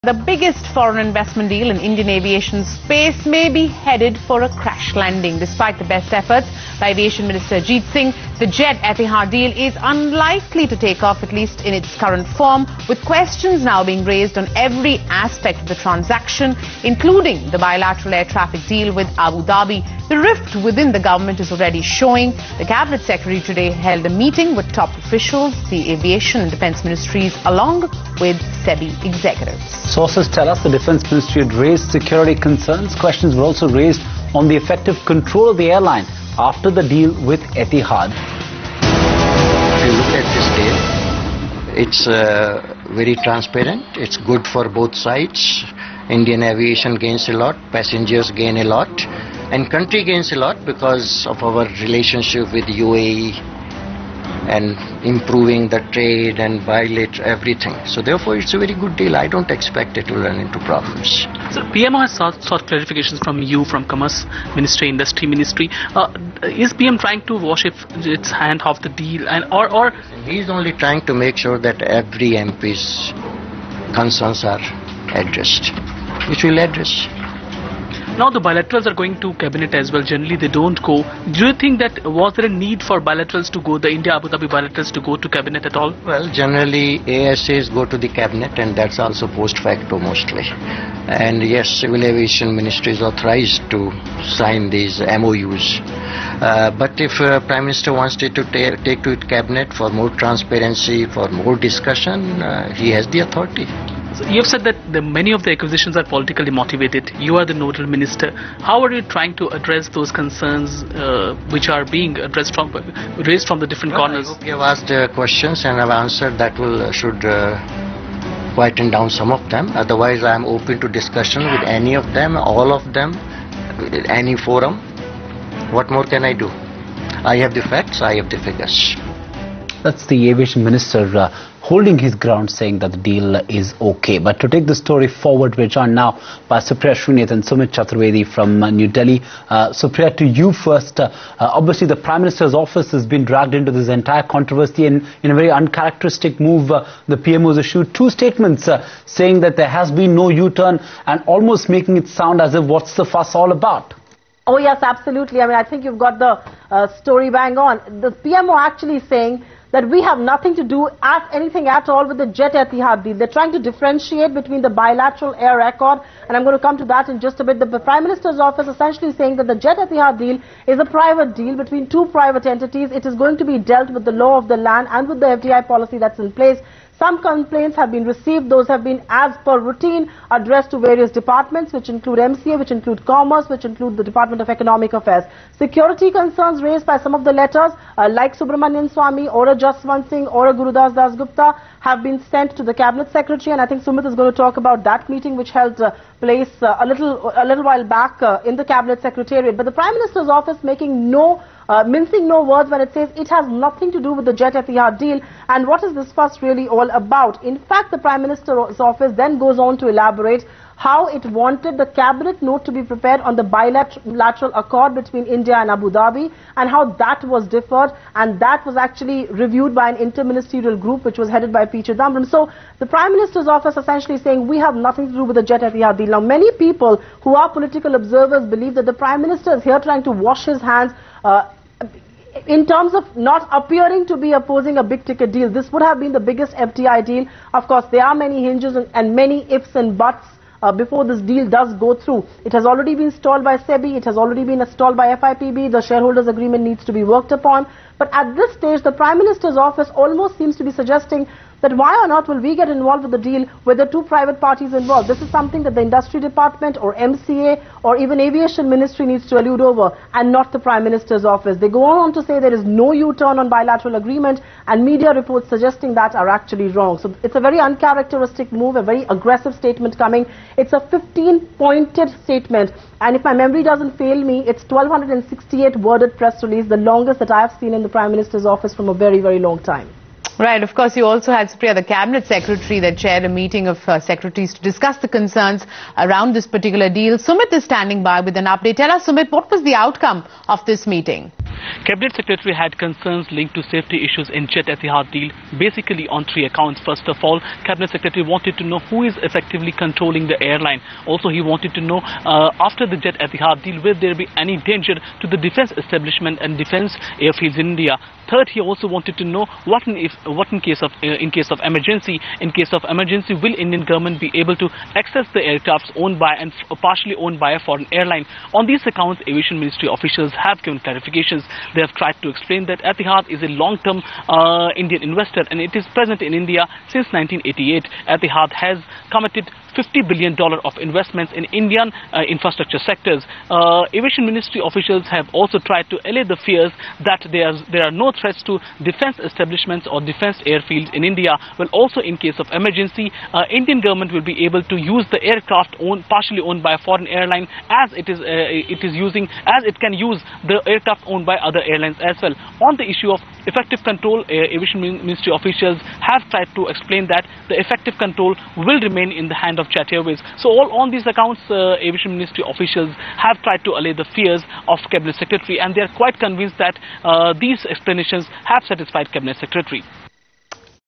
The biggest foreign investment deal in Indian aviation space may be headed for a crash landing. Despite the best efforts by Aviation Minister Jeet Singh, the jet Etihad deal is unlikely to take off, at least in its current form, with questions now being raised on every aspect of the transaction, including the bilateral air traffic deal with Abu Dhabi. The rift within the government is already showing. The Cabinet Secretary today held a meeting with top officials, the Aviation and Defence Ministries, along with SEBI executives. Sources tell us the Defence Ministry had raised security concerns. Questions were also raised on the effective control of the airline after the deal with Etihad. If you look at this deal, it's very transparent. It's good for both sides. Indian aviation gains a lot, passengers gain a lot, and country gains a lot because of our relationship with UAE and improving the trade and bilateral everything. So therefore it's a very good deal. I don't expect it to run into problems. So PMO has sought clarifications from you, from Commerce Ministry, Industry Ministry. Is PM trying to wash its hand off the deal, and or he's only trying to make sure that every MP's concerns are addressed, which we'll address. Now the bilaterals are going to Cabinet as well. Generally they don't go. Do you think that was there a need for bilaterals to go, the India-Abu Dhabi bilaterals to go to Cabinet at all? Well, generally ASAs go to the Cabinet, and that's also post facto mostly. And yes, Civil Aviation Ministry is authorized to sign these MOUs. But if Prime Minister wants it to take to Cabinet for more transparency, for more discussion, he has the authority. So you have said that many of the acquisitions are politically motivated. You are the nodal minister. How are you trying to address those concerns which are being raised from the different corners? I hope you have asked questions and I've answered. That should quieten down some of them. Otherwise, I am open to discussion with any of them, all of them, any forum. What more can I do? I have the facts, I have the figures. That's the Aviation Minister holding his ground, saying that the deal is okay. But to take the story forward, we're joined now by Supriya Srinath and Sumit Chaturvedi from New Delhi. Supriya, to you first. Obviously, the Prime Minister's office has been dragged into this entire controversy, and in a very uncharacteristic move, the PMO has issued two statements saying that there has been no U-turn, and almost making it sound as if what's the fuss all about? Oh yes, absolutely. I mean, I think you've got the story bang on. The PMO actually saying that we have nothing to do anything at all with the Jet Etihad deal. They're trying to differentiate between the bilateral air accord, and I'm going to come to that in just a bit. The Prime Minister's office essentially saying that the Jet Etihad deal is a private deal between two private entities. It is going to be dealt with the law of the land and with the FDI policy that's in place. Some complaints have been received. Those have been, as per routine, addressed to various departments, which include MCA, which include Commerce, which include the Department of Economic Affairs. Security concerns raised by some of the letters, like Subramanian Swamy or a Jaswant Singh or a Gurudas Das Gupta, have been sent to the Cabinet Secretary, and I think Sumit is going to talk about that meeting which held place a little while back in the Cabinet Secretariat. But the Prime Minister's office making mincing no words when it says it has nothing to do with the Jet Etihad deal. And what is this fuss really all about? In fact, the Prime Minister's office then goes on to elaborate how it wanted the cabinet note to be prepared on the bilateral accord between India and Abu Dhabi, and how that was deferred, and that was actually reviewed by an interministerial group which was headed by P. Chidambaram. So the Prime Minister's office essentially saying we have nothing to do with the Jet Etihad deal. Now many people who are political observers believe that the Prime Minister is here trying to wash his hands in terms of not appearing to be opposing a big ticket deal. This would have been the biggest FDI deal. Of course, there are many hinges and many ifs and buts before this deal does go through. It has already been stalled by SEBI. It has already been stalled by FIPB. The shareholders agreement needs to be worked upon. But at this stage, the Prime Minister's office almost seems to be suggesting that why or not will we get involved with the deal with the two private parties involved. This is something that the Industry Department or MCA or even Aviation Ministry needs to allude over, and not the Prime Minister's office. They go on to say there is no U-turn on bilateral agreement, and media reports suggesting that are actually wrong. So it's a very uncharacteristic move, a very aggressive statement coming. It's a 15-pointed statement, and if my memory doesn't fail me, it's 1268 worded press release, the longest that I have seen in the Prime Minister's office from a very, very long time. Right, of course, you also had, Supriya, the Cabinet Secretary that chaired a meeting of secretaries to discuss the concerns around this particular deal. Sumit is standing by with an update. Tell us, Sumit, what was the outcome of this meeting? Cabinet Secretary had concerns linked to safety issues in Jet Etihad deal, basically on 3 accounts. First of all, Cabinet Secretary wanted to know who is effectively controlling the airline. Also, he wanted to know, after the Jet Etihad deal, will there be any danger to the defense establishment and defense airfields in India? Third, he also wanted to know in case of emergency, will Indian government be able to access the aircrafts owned by and partially owned by a foreign airline? On these accounts, Aviation Ministry officials have given clarifications. They have tried to explain that Etihad is a long-term Indian investor and it is present in India since 1988. Etihad has committed $50 billion of investments in Indian infrastructure sectors. Aviation Ministry officials have also tried to allay the fears that there are no threats to defense establishments or defense airfields in India. Well, also in case of emergency, Indian government will be able to use the aircraft partially owned by a foreign airline as it can use the aircraft owned by other airlines as well. On the issue of effective control, Aviation Ministry officials have tried to explain that the effective control will remain in the hand of Jet Airways. So all on these accounts, Aviation Ministry officials have tried to allay the fears of Cabinet Secretary, and they are quite convinced that these explanations have satisfied Cabinet Secretary.